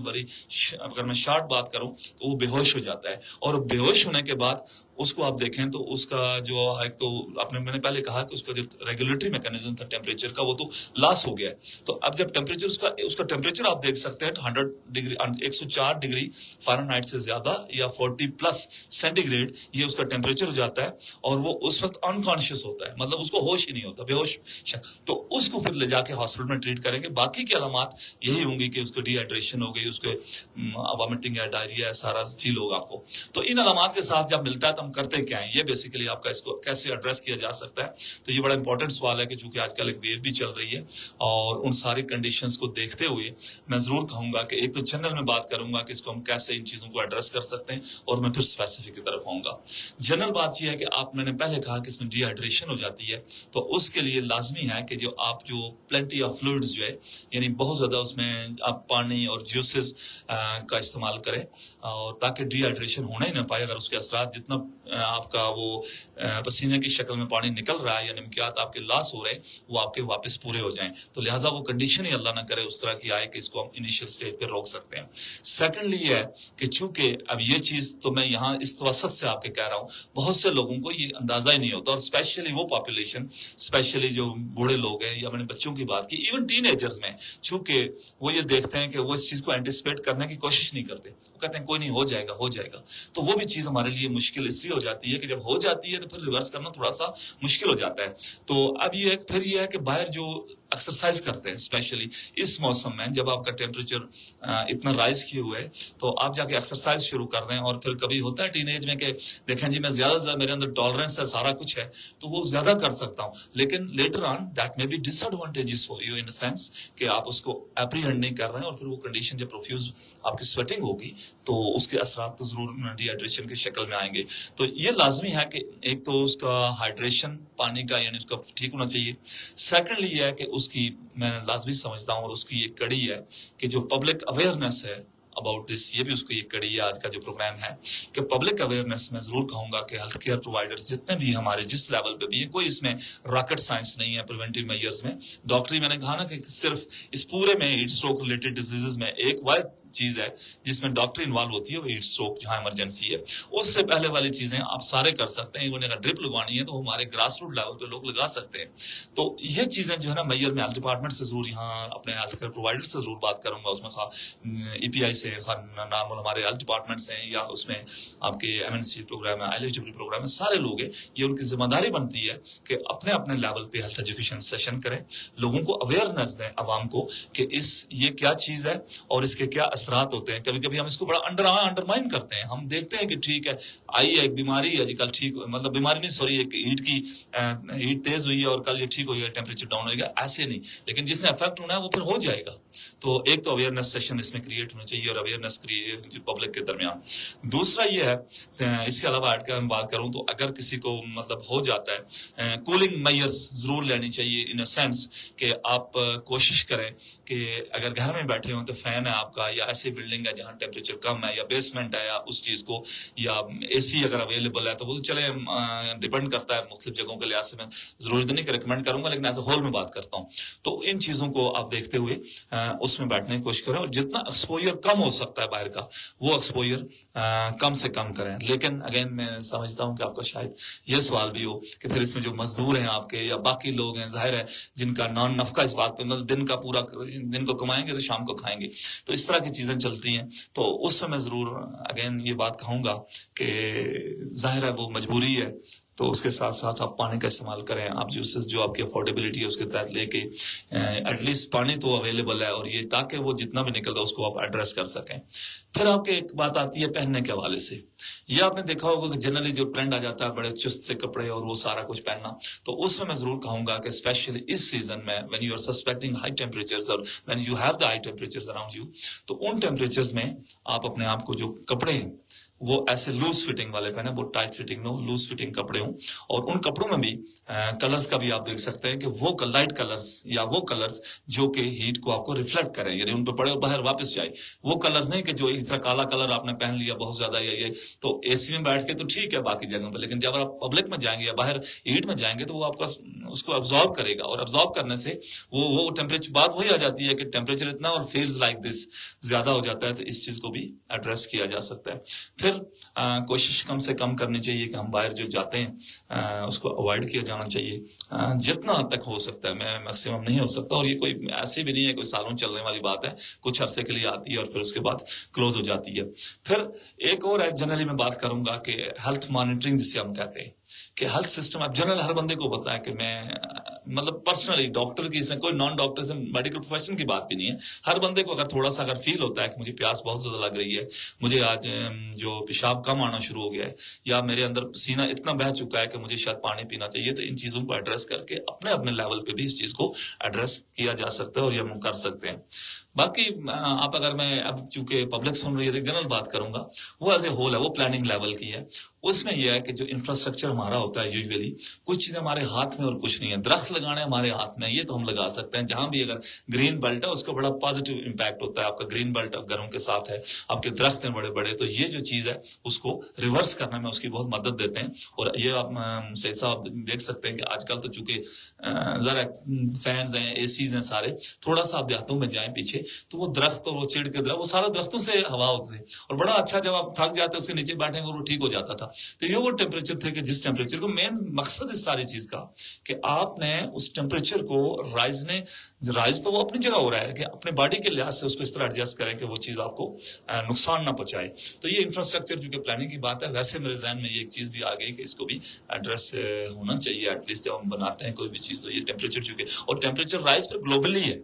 S4: اگر میں شارٹ بات کروں تو وہ بے ہوش ہو جاتا ہے. اور بے ہوش ہونے کے بعد اس کو آپ دیکھیں تو اس کا جو ایک تو میں نے پہلے کہا کہ اس کا جو ریگولیٹری میکانزم تھا ٹیمپریچر کا وہ تو لاس ہو گیا ہے. تو اب جب ٹیمپریچر اس کا ٹیمپریچر آپ دیکھ سکتے ہیں 100 ڈگری 104 ڈگری فارنہائٹ سے زیادہ یا 40 پلس سینٹی گریڈ, یہ اس کا ٹیمپریچر ہو جاتا ہے اور وہ اس وقت انکانشیس ہوتا ہے, مطلب اس کو ہوش ہی نہیں ہوتا, بے ہوش. تو اس کو پھر لے جا کے ہاسپٹل میں ٹریٹ کریں گے. باقی کی علامات یہی ہوں گی کہ اس کو ڈی ہائیڈریشن ہو گئی, اس کو وامٹنگ ہے, ڈائریا ہے, سارا فیل ہوگا آپ کو. تو ان علامات کے ساتھ جب ملتا ہے تو ہم کرتے کیا ہیں, یہ بیسیکلی آپ کا اس کو کیسے ایڈریس کیا جا سکتا ہے. تو یہ بڑا امپورٹنٹ سوال ہے کہ چونکہ آج کل ایک ویو بھی چل رہی ہے, اور ان ساری کنڈیشنز کو دیکھتے ہوئے میں ضرور کہوں گا کہ ایک تو جنرل میں بات کروں گا کہ اس کو ہم کیسے ان چیزوں کو ایڈریس کر سکتے ہیں, اور میں پھر اسپیسیفک کی طرف آؤں گا. جنرل بات یہ ہے کہ آپ, میں نے پہلے کہا کہ اس میں ڈی ہائیڈریشن ہو جاتی ہے, تو اس کے لیے لازمی ہے کہ جو پلینٹی آف فلوئڈز جو ہے, یعنی بہت زیادہ اس میں آپ پانی اور جوسز کا استعمال کریں, اور تاکہ ڈی ہائیڈریشن ہونا ہی نہ پائے. اگر اس کے اثرات جتنا آپ کا وہ پسینے کی شکل میں پانی نکل رہا ہے یا نمکیات آپ کے لاس ہو رہے ہیں, وہ آپ کے واپس پورے ہو جائیں. تو لہٰذا وہ کنڈیشن ہی اللہ نہ کرے اس طرح کی آئے کہ اس کو ہم انیشیل سٹیج پہ روک سکتے ہیں. سیکنڈلی یہ ہے کہ چونکہ اب یہ چیز تو میں یہاں اس وسط سے آپ کے کہہ رہا ہوں, بہت سے لوگوں کو یہ اندازہ ہی نہیں ہوتا, اور اسپیشلی وہ پاپولیشن, اسپیشلی جو بوڑھے لوگ ہیں, یا میں نے بچوں کی بات کی, ایون ٹین ایجرز میں, چونکہ وہ یہ دیکھتے ہیں کہ وہ اس چیز کو اینٹیسپیٹ کرنے کی کوشش نہیں کرتے, وہ کہتے ہیں کوئی نہیں, ہو جائے گا. تو وہ بھی چیز ہمارے لیے مشکل اس لیے ہو جاتی ہے کہ جب ہو جاتی ہے تو پھر ریورس کرنا تھوڑا سا مشکل ہو جاتا ہے. تو اب یہ ہے کہ باہر جو ایکسرسائز کرتے ہیں, اسپیشلی اس موسم میں جب آپ کا ٹیمپریچر اتنا رائز کیے ہوئے, تو آپ جا کے ایکسرسائز شروع کر دیں. اور پھر کبھی ہوتا ہے ٹین ایج میں کہ دیکھیں جی میں زیادہ سے زیادہ میرے اندر ٹالرنس ہے, سارا کچھ ہے, تو وہ زیادہ کر سکتا ہوں, لیکن لیٹر آن دیٹ میں be dish advantages for you in sense کہ آپ اس کو اپریہینڈ نہیں کر رہے ہیں, اور پھر وہ کنڈیشن جب پروفیوز آپ کی سویٹنگ ہوگی تو اس کے اثرات تو ضرور ڈی ہائیڈریشن کی شکل میں آئیں گے. تو یہ لازمی ہے کہ ایک تو اس کا ہائیڈریشن پانی کا یعنی اس کا ٹھیک ہونا چاہیے. سیکنڈلی یہ ہے کہ اس کی میں لازمی سمجھتا ہوں, اور اس کی ایک کڑی ہے کہ جو پبلک اویئرنیس ہے اباؤٹ دس, یہ بھی اس کو یہ کڑی ہے آج کا جو پروگرام ہے, کہ پبلک اویئرنیس میں ضرور کہوں گا کہ ہیلتھ کیئر پرووائڈرز جتنے بھی ہمارے جس لیول پہ بھی ہیں, کوئی اس میں راکٹ سائنس نہیں ہے پریونٹیو میجرز میں. ڈاکٹری میں نے کہا نا کہ صرف اس پورے میں ہیٹ اسٹروک ریلیٹڈ ڈیزیزز میں ایک واحد چیز ہے جس میں ڈاکٹر انوالو ہوتی ہے وہ ہیٹ اسٹروک جہاں ایمرجنسی ہے. اس سے پہلے والی چیزیں آپ سارے کر سکتے ہیں. اگر ڈرپ لگوانی ہے تو ہمارے گراس روٹ لیول پہ لوگ لگا سکتے ہیں. تو یہ چیزیں جو ہے نا میئر میں ہیلتھ ڈپارٹمنٹ سے ضرور یہاں اپنے ہیلتھ کیئر پرووائڈر سے ضرور بات کروں گا. اس میں ای پی آئی سے نارمل ہمارے ہیلتھ ڈپارٹمنٹ سے یا اس میں آپ کے ایم این سی پروگرام ہے, ایلیجبل پروگرام ہے, سارے لوگ ہیں. یہ ان کی ذمہ داری بنتی ہے کہ اپنے اپنے لیول پہ ہیلتھ ایجوکیشن سیشن کریں, لوگوں کو اویئرنیس دیں عوام کو کہ یہ کیا چیز ہے اور اس کے کیا اثرات ہوتے ہیں. کبھی کبھی ہم اس کو بڑا انڈرمائن کرتے ہیں. ہم دیکھتے ہیں کہ ٹھیک ہے آئی ہے ایک بیماری ہے جی کل ٹھیک, مطلب بیماری نہیں سوری ایک ہیٹ تیز ہوئی ہے اور کل یہ ٹھیک ہوئی ہے, ٹیمپریچر ڈاؤن ہوئے گا, ایسے نہیں. لیکن جس نے افیکٹ ہونا ہے وہ پھر ہو جائے گا. تو ایک تو اویئرنیس سیشن اس میں کریٹ ہونا چاہیے اور اویئرنیس پبلک کے درمیان. دوسرا یہ ہے اس کے علاوہ ایڈ کا میں بات کروں تو اگر کسی کو مطلب ہو جاتا ہے کولنگ میئرز ضرور لینی چاہیے ان اے سینس کہ آپ کوشش کریں کہ اگر گھر میں بیٹھے ہوں تو فین ہے آپ کا یا ایسی بلڈنگ ہے جہاں ٹیمپریچر کم ہے یا بیسمنٹ ہے یا اس چیز کو یا اے سی اگر اویلیبل ہے تو وہ چلے ڈپینڈ کرتا ہے مختلف جگہوں کے لحاظ سے. میں ضروری تو نہیں کہ ریکمینڈ کروں گا لیکن ایز اے ہول میں بات کرتا ہوں. تو ان چیزوں کو آپ دیکھتے ہوئے اس میں بیٹھنے کی کوشش کریں اور جتنا ایکسپوئر کم ہو سکتا ہے باہر کا وہ ایکسپوئر کم سے کم کریں. لیکن اگین میں سمجھتا ہوں کہ آپ کا شاید یہ سوال بھی ہو کہ پھر اس میں جو مزدور ہیں آپ کے یا باقی لوگ ہیں ظاہر ہے جن کا نان نفقہ اس بات پہ مطلب دن کا پورا دن کو کمائیں گے تو شام کو کھائیں گے, تو اس طرح کی چیزیں چلتی ہیں. تو اس میں ضرور اگین یہ بات کہوں گا کہ ظاہر ہے وہ مجبوری ہے تو اس کے ساتھ ساتھ آپ پانی کا استعمال کریں. آپ جو آپ کی افورڈیبلٹی ہے اس کے تحت لے کے ایٹ لیسٹ پانی تو اویلیبل ہے اور یہ تاکہ وہ جتنا بھی نکلتا ہے اس کو آپ ایڈریس کر سکیں. پھر آپ کے ایک بات آتی ہے پہننے کے حوالے سے. یہ آپ نے دیکھا ہوگا کہ جنرلی جو ٹرینڈ آ جاتا ہے بڑے چست سے کپڑے اور وہ سارا کچھ پہننا, تو اس میں ضرور کہوں گا کہ اسپیشلی اس سیزن میں when you are suspecting high temperatures اور when you have the high temperatures around you, تو ان ٹیمپریچرز میں آپ اپنے آپ کو جو کپڑے ہیں وہ ایسے لوز فٹنگ والے پہنے, وہ ٹائٹ فٹنگ نہ ہو, لوز فٹنگ کپڑے ہوں. اور ان کپڑوں میں بھی کلرز کا بھی آپ دیکھ سکتے ہیں کہ وہ لائٹ کلرز یا وہ کلرز جو کہ ہیٹ کو آپ کو ریفلیکٹ کریں, یعنی ان پہ پڑے اور باہر واپس جائے. وہ کلرز نہیں کہ جو اس طرح کالا کلر آپ نے پہن لیا بہت زیادہ یا یہ تو اے سی میں بیٹھ کے تو ٹھیک ہے باقی جگہوں پہ, لیکن جب آپ پبلک میں جائیں گے یا باہر ہیٹ میں جائیں گے تو وہ آپ کا اس کو ابزارو کرے گا, اور ابزارو کرنے سے وہ ٹیمپریچر بات وہی آ جاتی ہے کہ ٹیمپریچر اتنا اور فیلز لائک دس زیادہ ہو جاتا ہے. تو اس چیز کو بھی ایڈریس کیا جا سکتا ہے. پھر کوشش کم سے کم کرنی چاہیے کہ ہم باہر جو جاتے ہیں اس کو اوائڈ کیا جانا چاہیے جتنا حد تک ہو سکتا ہے. میں میکسیمم نہیں ہو سکتا, اور یہ کوئی ایسے بھی نہیں ہے کوئی سالوں چلنے والی بات ہے, کچھ عرصے کے لیے آتی ہے اور پھر اس کے بعد کلوز ہو جاتی ہے. پھر ایک اور ہے جنرلی میں بات کروں گا کہ ہیلتھ مانیٹرنگ جسے ہم کہتے ہیں کہ ہیلتھ سسٹم اب جنرل ہر بندے کو پتا ہے کہ میں مطلب پرسنلی ڈاکٹر کی اس میں کوئی نان ڈاکٹر سے میڈیکل پروفیشن کی بات بھی نہیں ہے. ہر بندے کو اگر تھوڑا سا اگر فیل ہوتا ہے کہ مجھے پیاس بہت زیادہ لگ رہی ہے, مجھے آج جو پیشاب کم آنا شروع ہو گیا ہے یا میرے اندر پسینہ اتنا بہہ چکا ہے کہ مجھے شاید پانی پینا چاہیے, تو ان چیزوں کو ایڈریس کر کے اپنے اپنے لیول پہ بھی اس چیز کو ایڈریس کیا جا سکتا ہے اور یہ ہم کر سکتے ہیں. باقی آپ اگر میں اب چونکہ پبلک سن رہی ہے تو جنرل بات کروں گا, وہ ایز اے ہول ہے, وہ پلاننگ لیول کی ہے. اس میں یہ ہے کہ جو انفراسٹرکچر ہمارا ہوتا ہے یوزلی کچھ چیزیں ہمارے ہاتھ میں اور کچھ نہیں ہے. درخت لگانے ہمارے ہاتھ میں, یہ تو ہم لگا سکتے ہیں. جہاں بھی اگر گرین بیلٹ ہے اس کو بڑا پازیٹیو امپیکٹ ہوتا ہے. آپ کا گرین بیلٹ گھروں کے ساتھ ہے, آپ کے درخت ہیں بڑے بڑے, تو یہ جو چیز ہے اس کو ریورس کرنے میں اس کی بہت مدد دیتے ہیں. اور یہ آپ سید صاحب دیکھ سکتے ہیں کہ آج کل تو چونکہ ذرا فینز ہیں اے سیز ہیں سارے, تھوڑا سا آپ دیہاتوں میں جائیں پیچھے تو وہ درخت اور وہ چڑ کے درخت وہ سارا درختوں سے ہوا ہوتی ہے, اور بڑا اچھا جب آپ تھک جاتے اس کے نیچے بیٹھیں گے اور وہ ٹھیک ہو جاتا تھا. تو یہ وہ ٹیمپریچر تھے کہ جس ٹیمپریچر کو مین مقصد اس ساری چیز کا کہ آپ نے اس ٹیمپریچر کو رائز تو وہ اپنی جگہ ہو رہا ہے کہ اپنے باڈی کے لحاظ سے اس کو اس طرح ایڈجسٹ کریں کہ وہ چیز آپ کو نقصان نہ پہنچائے. تو یہ انفراسٹرکچر جو کہ پلاننگ کی بات ہے, ویسے میرے ذہن میں یہ ایک چیز بھی آ گئی کہ اس کو بھی ایڈریس ہونا چاہیے. ایٹ لیسٹ جب ہم بناتے ہیں کوئی بھی چیز تو یہ ٹیمپریچر چونکہ, اور ٹیمپریچر رائز پھر گلوبلی ہے.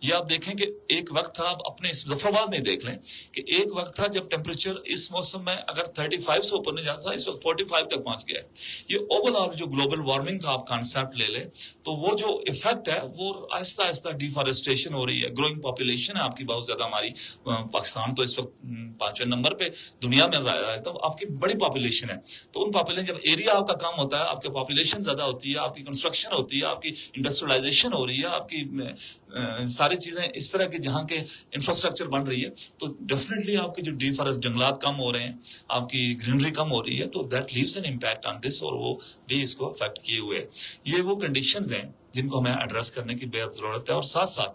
S4: یہ آپ دیکھیں کہ ایک وقت تھا, آپ اپنے ظفر آباد میں دیکھ لیں کہ ایک وقت تھا جب ٹیمپریچر اس موسم میں اگر 35 سے اوپر نہیں جاتا تھا, اس وقت 45 تک پہنچ گیا ہے. یہ اوور آل جو گلوبل وارمنگ کا آپ کانسیپٹ لے لیں تو وہ جو افیکٹ ہے وہ آہستہ آہستہ ڈیفارسٹیشن ہو رہی ہے. گروئنگ پاپولیشن ہے آپ کی بہت زیادہ, ہماری پاکستان تو اس وقت 5ویں نمبر پہ دنیا میں رہا ہے, تو آپ کی بڑی پاپولیشن ہے. تو ان پاپولیشن جب ایریا آپ کا کام ہوتا ہے, آپ کی پاپولیشن زیادہ ہوتی ہے, آپ کی کنسٹرکشن ہوتی ہے, آپ کی انڈسٹریلائزیشن ہو رہی ہے, آپ کی ساری چیزیں اس طرح کی جہاں کے انفراسٹرکچر بن رہی ہے, تو ڈیفینیٹلی آپ کی جو ڈیفارسٹ جنگلات کم ہو رہے ہیں, آپ کی گرینری کم ہو رہی ہے, تو that leaves an impact on this, اور وہ بھی اس کو افیکٹ کیے ہوئے. یہ وہ کنڈیشنز ہیں जिनको हमें एड्रेस करने की बेहद ज़रूरत है। और साथ साथ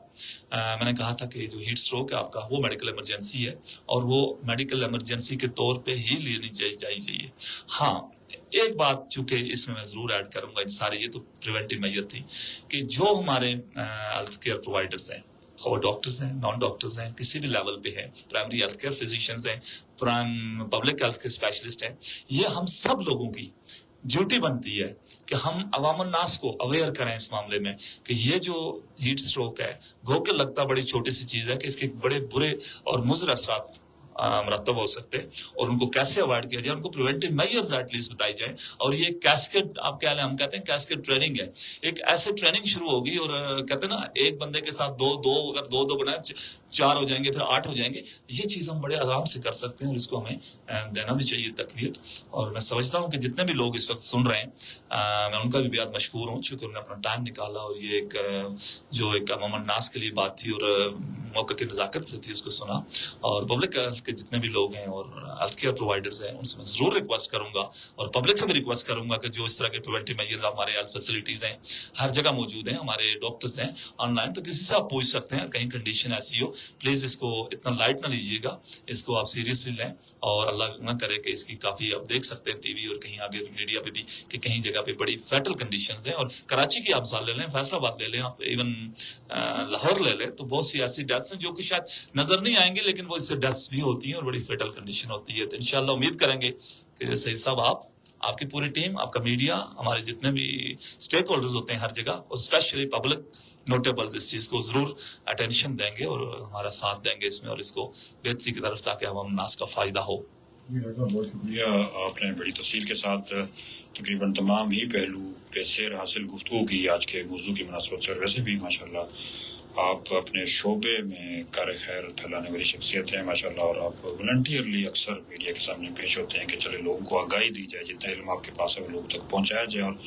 S4: मैंने कहा था कि जो हीट स्ट्रोक है आपका वो मेडिकल इमरजेंसी है और वो मेडिकल इमरजेंसी के तौर पे ही लेनी चाहिए। हाँ, एक बात चूंकि इसमें मैं जरूर ऐड करूंगा, सारी ये तो प्रिवेंटिव मेजर थी कि जो हमारे हेल्थ केयर प्रोवाइडर्स हैं, वो डॉक्टर्स हैं, नॉन डॉक्टर्स हैं, किसी भी लेवल पे हैं, प्राइमरी हेल्थ केयर फिजिशियंस हैं, पब्लिक हेल्थ के स्पेशलिस्ट हैं, ये हम सब लोगों की ड्यूटी बनती है कि हम अवामन नास को अवेयर करें इस मामले में कि ये जो हीट स्ट्रोक है, गो के लगता बड़ी छोटी सी चीज है कि इसके बड़े बुरे और मुज़र असरात मरतब हो सकते हैं और उनको कैसे अवॉइड किया जाए, उनको प्रिवेंटिव मेजर्स एटलीस्ट बताई जाए। और ये कैस्केड, आप क्या हम कहते हैं कैस्केड ट्रेनिंग है, एक ऐसे ट्रेनिंग शुरू होगी और कहते हैं ना एक बंदे के साथ अगर दो बनाए 4 हो जाएंगे, फिर 8 हो जाएंगे। ये चीज हम बड़े आराम से कर सकते हैं और इसको हमें देना भी चाहिए तकवीत। और मैं समझता हूँ कि जितने भी लोग इस वक्त सुन रहे हैं मैं उनका भी बेहद मशकूर हूँ चूंकि उन्होंने अपना टाइम निकाला और ये एक अमन नास के लिए बात थी और मौके की नजाकत से थी, उसको सुना। और पब्लिक हेल्थ के जितने भी लोग हैं और हेल्थ केयर प्रोवाइडर्स हैं उनसे मैं जरूर रिक्वेस्ट करूंगा और पब्लिक से भी रिक्वेस्ट करूंगा कि जो इस तरह के प्रिवेंटिव मेजर्स हमारे हेल्थ फैसिलिटीज हैं हर जगह मौजूद हैं, हमारे डॉक्टर्स हैं ऑनलाइन, तो किसी से आप पूछ सकते हैं। कहीं कंडीशन ऐसी हो, प्लीज इसको इतना लाइट ना लीजिएगा, इसको आप सीरियसली लें और अल्लाह न करे कि इसकी काफी आप देख सकते हैं टीवी और कहीं आगे मीडिया पे भी कि कहीं जगह पे बड़ी फैटल कंडीशंस हैं। और कराची की आप मिसाल ले लें, फैसलाबाद ले लें, आप इवन लाहौर ले लें, तो बहुत सी ऐसी डेथ्स हैं जो कि शायद नजर नहीं आएंगे लेकिन वो इससे डेथ्स भी होती हैं और बड़ी फेटल कंडीशन होती है। तो इंशाल्लाह उम्मीद करेंगे कि सईद साहब, आपकी पूरी टीम, आपका मीडिया, हमारे जितने भी स्टेक होल्डर्स होते हैं हर जगह और स्पेशली पब्लिक नोटेबल्स इस चीज को जरूर अटेंशन देंगे और हमारा साथ देंगे इसमें और इसको बेहतरी की तरफ, ताकि हम नास का फायदा हो।
S3: बहुत शुक्रिया, आपने बड़ी तफसील के साथ तकरीबन तमाम ही पहलू पे सेर हासिल गुफ्तगू की आज के मौजू की मुनासबत से। वैसे भी माशाल्लाह आप अपने शोबे में कार खैर फैलाने वाली शख्सियत हैं माशाल्लाह, और आप वॉलंटियरली अक्सर मीडिया के सामने पेश होते हैं कि चले लोगों को आगाही दी जाए, जितना इल्म आपके पास है वो लोगों तक पहुंचाया जाए। और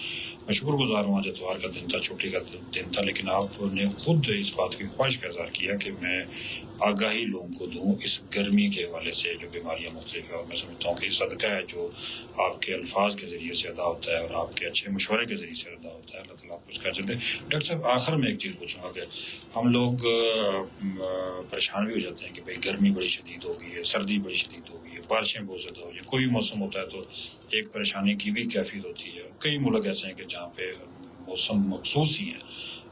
S3: मैं शुक्रगुजार हूँ, आज इतवार का दिन था, छुट्टी का दिन था, लेकिन आपने खुद इस बात की ख्वाहिश का इजहार किया कि मैं आगाही लोगों को दूँ इस गर्मी के हवाले से जो बीमारियाँ मुख्तलिफ है। और मैं समझता हूँ कि सदका है जो आपके अल्फाज के ज़रिए से अदा होता है और आपके अच्छे मशवरे के ज़रिए से अदा होता है। अल्लाह ताला आपको उसका अजर दे। डॉक्टर साहब, आखिर में एक चीज़ पूछूंगा कि हम लोग परेशान भी हो जाते हैं कि भाई गर्मी बड़ी शदीद हो गई है, सर्दी बड़ी शदीद हो गई है, बारिशें बहुत ज़्यादा हो गई, कोई मौसम होता है तो एक परेशानी की भी कैफियत होती है। कई मुल्क ऐसे हैं कि जहाँ पे मौसम मखसूस ही है,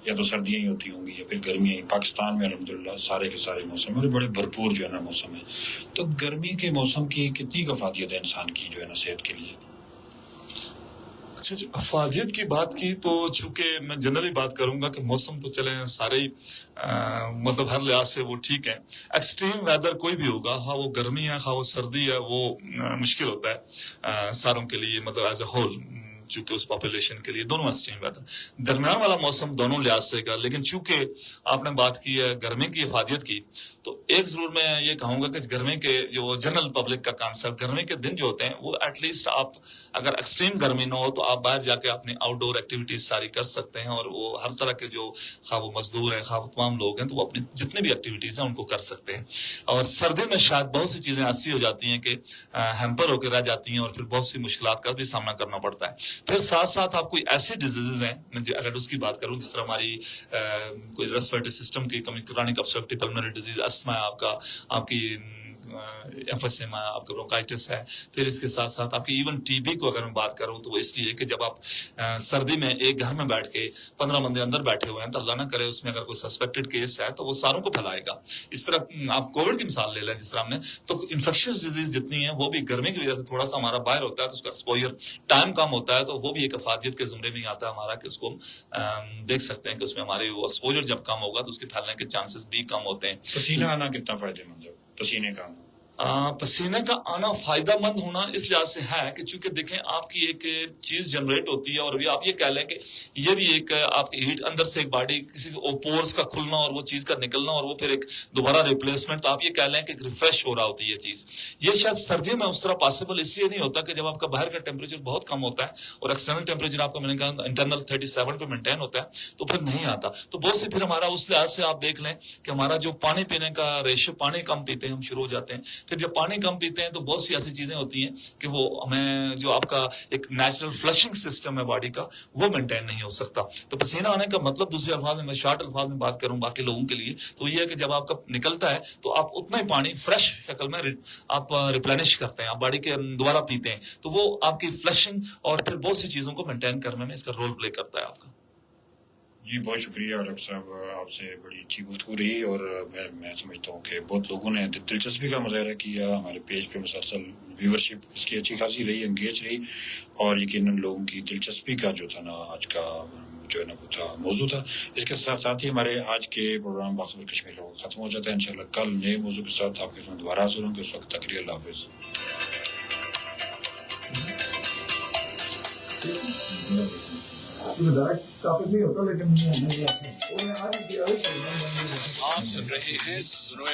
S3: या तो सर्दियाँ ही होती होंगी या फिर गर्मियाँ ही। पाकिस्तान में अल्हम्दुलिल्लाह सारे के सारे मौसम है, बड़े भरपूर जो है ना मौसम है। तो गर्मी के मौसम की कितनी अफादियत है इंसान की जो है ना सेहत के लिए?
S4: अच्छा, जो अफादियत की बात की तो चूंकि मैं जनरली बात करूंगा कि मौसम तो चले सारे ही मतलब हर लिहाज से वो ठीक है। एक्सट्रीम वेदर कोई भी होगा, हाँ वो गर्मी है हाँ वो सर्दी है, वो मुश्किल होता है सारों के लिए, मतलब एज ए होल, चूंकि उस पॉपुलेशन के लिए दोनों एक्सट्रीम वेदर, दरमियान वाला मौसम दोनों लिहाज से का। लेकिन चूंकि आपने बात की है गर्मी की अफादियत की, तो एक जरूर मैं ये कहूंगा कि गर्मी के जो जनरल पब्लिक का कॉन्सेप्ट, गर्मी के दिन जो होते हैं वो एटलीस्ट आप अगर एक्सट्रीम गर्मी ना हो तो आप बाहर जाके अपनी आउटडोर एक्टिविटीज सारी कर सकते हैं। और वो हर तरह के जो खा वो मजदूर हैं खा वो तमाम लोग हैं तो वो अपनी जितने भी एक्टिविटीज हैं उनको कर सकते हैं। और सर्दी में शायद बहुत सी चीजें ऐसी हो जाती हैं कि हैम्पर होकर रह जाती हैं और फिर बहुत सी मुश्किलात का भी सामना करना पड़ता है। फिर साथ साथ आप कोई ऐसी डिजीजेज हैं, अगर उसकी बात करूं जिस तरह हमारी कोई रेस्पिरेटरी सिस्टम की कमी, chronic obstructive pulmonary disease, asthma है आपकी एम्फीसेमा, आपका ब्रोंकाइटिस है। फिर इसके साथ साथ आपकी इवन टीबी को अगर मैं बात करूं तो इसलिए कि जब आप सर्दी में एक घर में बैठ के 15 बंदे अंदर बैठे हुए हैं तो अल्लाह ना करे उसमें अगर कोई सस्पेक्टेड केस है तो वो सारों को फैलाएगा। इस तरह आप कोविड की मिसाल ले लें जिस तरह हमने, तो इन्फेक्शियस डिजीज जितनी है वो भी गर्मी की वजह से थोड़ा सा हमारा बाहर होता है तो उसका एक्सपोजर टाइम कम होता है, तो वो भी एक अफादियत के जुमरे में आता है हमारा कि उसको देख सकते हैं कि उसमें हमारे वो एक्सपोजर जब कम होगा तो उसके फैलने के चांसेस भी कम होते हैं।
S3: पसीना आना कितना फायदेमंद है? पसीने का
S4: पसीने का आना फायदेमंद होना इस लिहाज से है कि चूंकि देखें आपकी एक चीज जनरेट होती है और भी आप ये कह लें कि ये भी एक आपकी हीट अंदर से एक बॉडी किसी पोर्स का खुलना और वो चीज का निकलना और वो फिर एक दोबारा रिप्लेसमेंट, तो आप ये कह लें कि रिफ्रेश हो रहा होती है ये चीज। ये शायद सर्दियों में उस तरह पॉसिबल इसलिए नहीं होता कि जब आपका बाहर का टेम्परेचर बहुत कम होता है और एक्सटर्नल टेम्परेचर आपका मैंने कहा इंटरनल 37 पे मेंटेन होता है तो फिर नहीं आता। तो बहुत से फिर हमारा उस लिहाज से आप देख लें कि हमारा जो पानी पीने का रेशियो, पानी कम पीते हैं हम शुरू हो जाते हैं, پھر جب پانی کم پیتے ہیں تو بہت سی ایسی چیزیں ہوتی ہیں کہ وہ ہمیں جو آپ کا ایک نیچرل فلشنگ سسٹم ہے باڈی کا وہ مینٹین نہیں ہو سکتا. تو پسینہ آنے کا مطلب دوسرے الفاظ میں شارٹ الفاظ میں بات کروں باقی لوگوں کے لیے تو یہ ہے کہ جب آپ کا نکلتا ہے تو آپ اتنا ہی پانی فریش شکل میں آپ ریپلینش کرتے ہیں, آپ باڈی کے دوبارہ پیتے ہیں, تو وہ آپ کی فلشنگ اور پھر بہت سی چیزوں کو مینٹین کرنے میں اس کا رول پلے کرتا ہے آپ کا.
S3: جی بہت شکریہ ڈاکٹر صاحب, آپ سے بڑی اچھی گفتگو رہی اور میں سمجھتا ہوں کہ بہت لوگوں نے دلچسپی کا مظاہرہ کیا. ہمارے پیج پہ مسلسل ویورشپ اس کی اچھی خاصی رہی, انگیج رہی, اور یقیناً لوگوں کی دلچسپی کا جو تھا نا آج کا جو ہے نا وہ تھا موضوع تھا. اس کے ساتھ ساتھ ہی ہمارے آج کے پروگرام باخبر کشمیر ختم ہو جاتا ہے. انشاءاللہ کل نئے موضوع کے ساتھ آپ کے ساتھ دوبارہ حاضر ہوں گے. اس وقت تک کے لیے اللہ حافظ.
S1: آپ سن رہے ہیں سنو